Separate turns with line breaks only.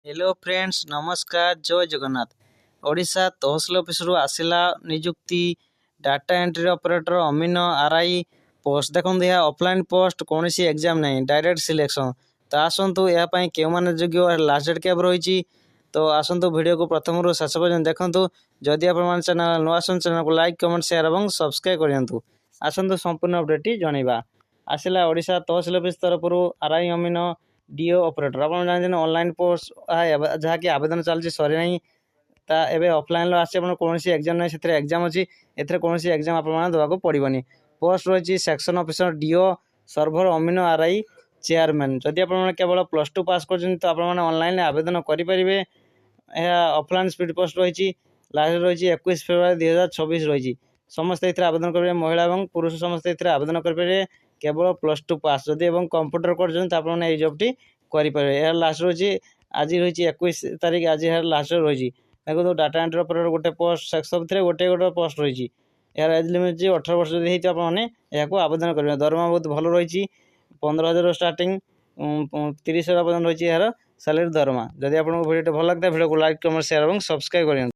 Hello friends नमस्कार जय Jagannath. Odisha tehsil office रु आसिला नियुक्ति डाटा एंट्री ऑपरेटर अमीन आरआई पोस्ट देखो यह ऑफलाइन पोस्ट कौन सी एग्जाम नहीं डायरेक्ट सिलेक्शन। तो आसतु यहाँ क्यों मैंने योग्य लास्ट डेट कैब रही। तो आसतु वीडियो को प्रथम रू शेष पर्यटन देखूँ। जदि आप चैनल नुआ चैनल को लाइक कमेंट शेयर और सब्सक्राइब करूँ। आसतु संपूर्ण अपडेट जनइबा आसला ओडिशा तहसिल ऑफिस तरफ आरआई अमीन डीओ ऑपरेटर आप जानते ऑनलाइन पोस्ट जहाँकि आवेदन चलती सरी ना ता एबे ऑफलाइन आसी कौन एग्जाम ना से एग्जाम अच्छी एथेर कौन एग्जाम आप देवाक पड़ोनी। पोस्ट रही सेक्शन ऑफिसर डीओ सर्भर अमीन आरआई चेयरमैन। जदि आप केवल +2 पास कर तो आप ऑनलाइन आवेदन करेंगे। ऑफलाइन स्पीड पोस्ट रही लास्ट रही 21 फेब्रुआरी 2026 रही। समस्त ये आवेदन करेंगे महिला और पुरुष समस्त ये आवेदन करेंगे केवल +2 पास जदि कंप्यूटर कर जॉबटी करेंगे। लास्ट रही आज रही 21 तारीख आज लास्ट रही देखो डाटा एंट्री ऑपरेटर गोटे पोस्ट सब गोटे गोटे पोस्ट रही यार एज लिमिट 18 वर्ष जब होती आपको आवेदन करेंगे। दरमा बहुत भल रही 15,000 स्टार्टिंग 30,000 पर्यटन रही यार सैलरी दरमा। जदि आपको वीडियो भल लगता है वीडियो को लाइक कमेंट शेयर और सब्सक्राइब करें।